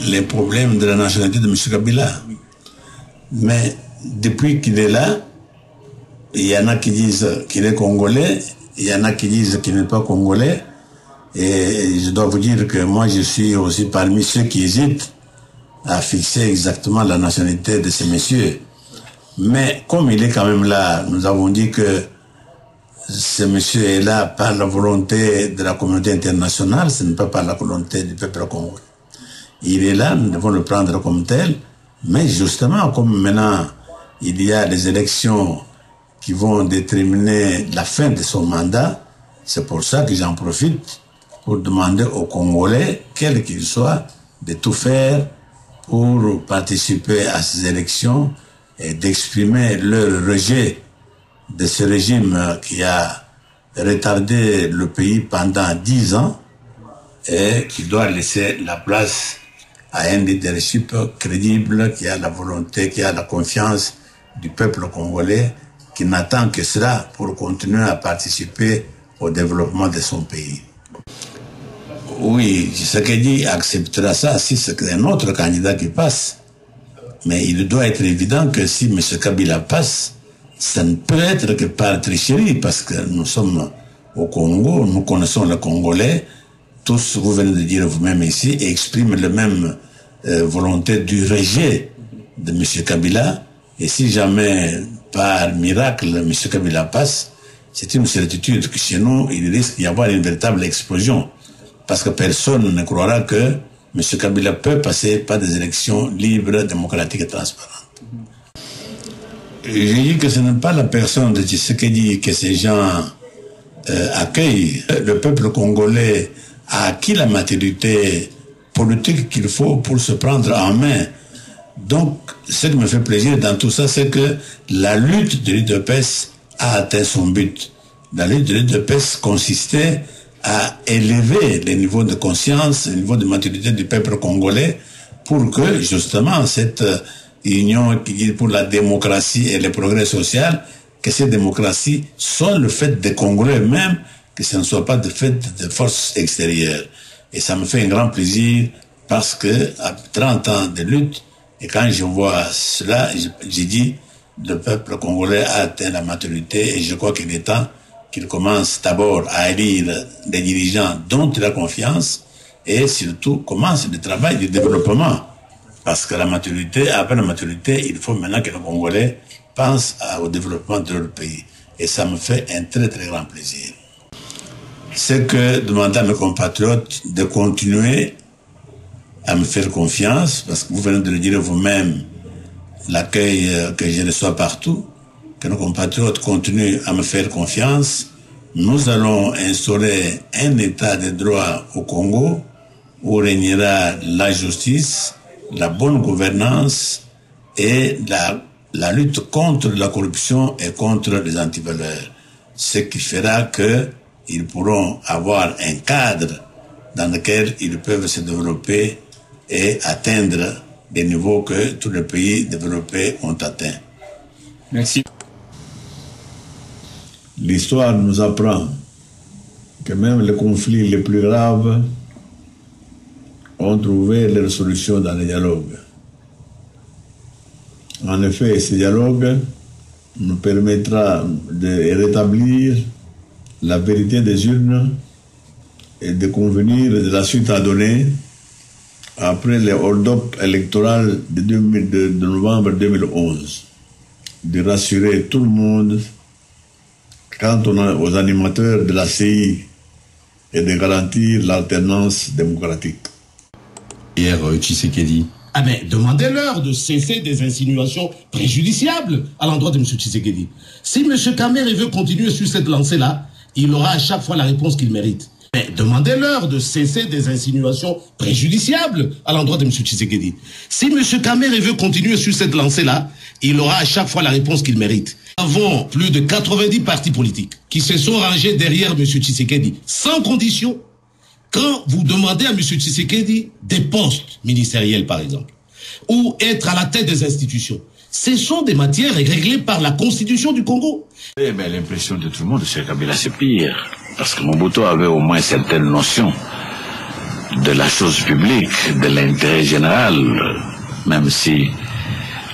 les problèmes de la nationalité de M. Kabila. Mais depuis qu'il est là, il y en a qui disent qu'il est congolais, il y en a qui disent qu'il n'est pas congolais. Et je dois vous dire que moi, je suis aussi parmi ceux qui hésitent à fixer exactement la nationalité de ces messieurs. Mais comme il est quand même là, nous avons dit que ce monsieur est là par la volonté de la communauté internationale, ce n'est pas par la volonté du peuple congolais. Il est là, nous devons le prendre comme tel, mais justement, comme maintenant il y a des élections qui vont déterminer la fin de son mandat, c'est pour ça que j'en profite pour demander aux Congolais, quels qu'ils soient, de tout faire pour participer à ces élections et d'exprimer leur rejet de ce régime qui a retardé le pays pendant 10 ans et qui doit laisser la place à un leadership crédible qui a la volonté, qui a la confiance du peuple congolais, qui n'attend que cela pour continuer à participer au développement de son pays. Oui, Tshisekedi acceptera ça si c'est un autre candidat qui passe. Mais il doit être évident que si M. Kabila passe, ça ne peut être que par tricherie, parce que nous sommes au Congo, nous connaissons le Congolais, tous, vous venez de dire vous-même ici, et expriment la même volonté du rejet de M. Kabila. Et si jamais, par miracle, M. Kabila passe, c'est une certitude que chez nous, il risque d'y avoir une véritable explosion. Parce que personne ne croira que M. Kabila peut passer par des élections libres, démocratiques et transparentes. J'ai dit que ce n'est pas la personne de Tshisekedi que ces gens accueillent. Le peuple congolais a acquis la maturité politique qu'il faut pour se prendre en main. Donc, ce qui me fait plaisir dans tout ça, c'est que la lutte de l'UDPS a atteint son but. La lutte de l'UDPS consistait à élever les niveaux de conscience, les niveaux de maturité du peuple congolais pour que, justement, cette union qui dit pour la démocratie et le progrès social, que cette démocratie soit le fait des Congolais eux-mêmes, que ce ne soit pas le fait de forces extérieures. Et ça me fait un grand plaisir parce que, à 30 ans de lutte, et quand je vois cela, j'ai dit, le peuple congolais a atteint la maturité et je crois qu'il est temps qu'il commence d'abord à élire des dirigeants dont il a confiance et surtout commence le travail du développement. Parce que la maturité, après la maturité, il faut maintenant que les Congolais pensent au développement de leur pays. Et ça me fait un très très grand plaisir. C'est que demander à mes compatriotes de continuer à me faire confiance, parce que vous venez de le dire vous-même, l'accueil que je reçois partout, que nos compatriotes continuent à me faire confiance. Nous allons instaurer un état de droit au Congo où régnera la justice, la bonne gouvernance et la lutte contre la corruption et contre les antivaleurs. Ce qui fera qu'ils pourront avoir un cadre dans lequel ils peuvent se développer et atteindre des niveaux que tous les pays développés ont atteints. Merci. L'histoire nous apprend que même les conflits les plus graves ont trouvé leur solution dans le dialogue. En effet, ce dialogue nous permettra de rétablir la vérité des urnes et de convenir de la suite à donner après les hold-up électoraux de novembre 2011, de rassurer tout le monde quant aux animateurs de la CI et de garantir l'alternance démocratique. Hier, Tshisekedi. Ah mais demandez-leur de cesser des insinuations préjudiciables à l'endroit de M. Tshisekedi. Si M. Kamere veut continuer sur cette lancée-là, il aura à chaque fois la réponse qu'il mérite. Mais demandez-leur de cesser des insinuations préjudiciables à l'endroit de M. Tshisekedi. Si M. Kamere veut continuer sur cette lancée-là, il aura à chaque fois la réponse qu'il mérite. Nous avons plus de 90 partis politiques qui se sont rangés derrière M. Tshisekedi, sans condition. Quand vous demandez à M. Tshisekedi des postes ministériels, par exemple, ou être à la tête des institutions, ce sont des matières réglées par la Constitution du Congo. Eh bien, l'impression de tout le monde, c'est Kabila, c'est pire. Parce que Mobutu avait au moins certaines notions de la chose publique, de l'intérêt général, même si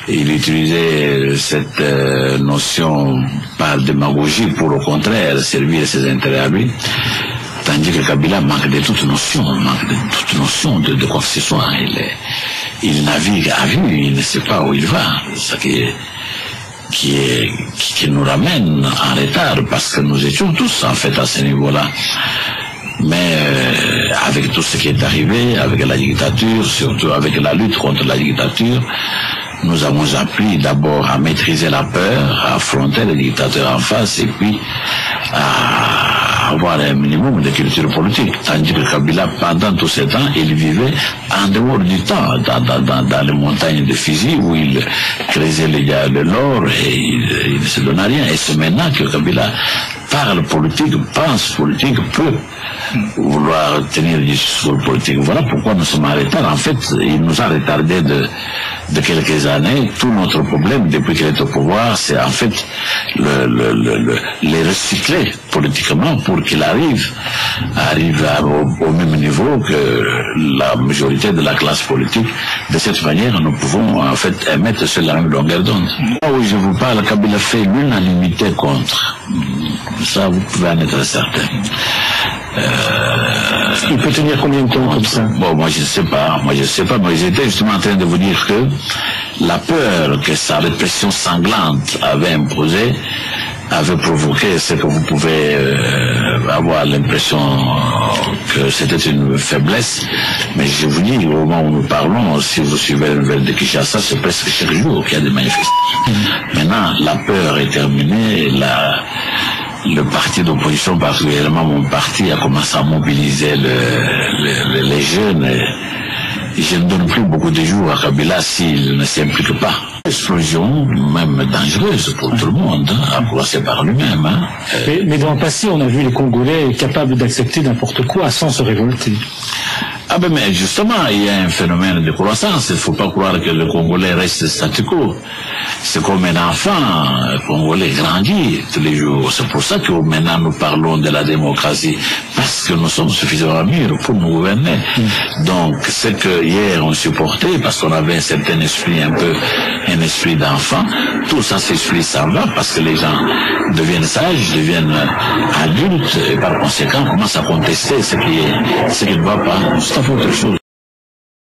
il utilisait cette notion par démagogie pour au contraire servir ses intérêts à lui, tandis que Kabila manque de toute notion, de quoi que ce soit. Il navigue à vue, il ne sait pas où il va. Ce qui nous ramène en retard, parce que nous étions tous en fait à ce niveau-là. Mais avec tout ce qui est arrivé, avec la dictature, surtout avec la lutte contre la dictature, nous avons appris d'abord à maîtriser la peur, à affronter les dictateurs en face, et puis à avoir un minimum de culture politique. Tandis que Kabila, pendant tout ce temps, il vivait en dehors du temps, dans les montagnes de Fizi, où il creusait de l'or et il ne se donnait rien. Et c'est maintenant que Kabila parle politique, pense politique, peut vouloir tenir des discours politiques. Voilà pourquoi nous sommes en retard. En fait, il nous a retardé de quelques années. Tout notre problème, depuis qu'il est au pouvoir, c'est en fait les recycler politiquement pour qu'il arrive au même niveau que la majorité de la classe politique. De cette manière, nous pouvons en fait émettre sur la même longueur d'onde. Là où je vous parle, Kabila fait l'unanimité contre. Ça, vous pouvez en être certain. Il peut tenir combien de temps comme ça? Bon, moi je ne sais pas, mais j'étais justement en train de vous dire que la peur que sa répression sanglante avait imposée avait provoqué ce que vous pouvez avoir l'impression que c'était une faiblesse. Mais je vous dis, au moment où nous parlons, si vous suivez les nouvelles de Kinshasa, c'est presque chaque jour qu'il y a des manifestations. Maintenant, la peur est terminée, le parti d'opposition, particulièrement mon parti, a commencé à mobiliser les jeunes. Et je ne donne plus beaucoup de jours à Kabila s'il ne s'implique pas. Explosion, même dangereuse pour tout le monde, à commencer par lui-même. Mais dans le passé, on a vu les Congolais capables d'accepter n'importe quoi sans se révolter. Ah ben mais justement, il y a un phénomène de croissance. Il ne faut pas croire que le Congolais reste statu quo. C'est comme un enfant congolais grandit tous les jours. C'est pour ça que maintenant nous parlons de la démocratie, parce que nous sommes suffisamment mûrs pour nous gouverner. Donc ce que hier on supportait, parce qu'on avait un certain esprit, un esprit d'enfant, tout ça, cet esprit s'en va, parce que les gens deviennent sages, deviennent adultes, et par conséquent commencent à contester ce qui ne va pas. C'est autre chose.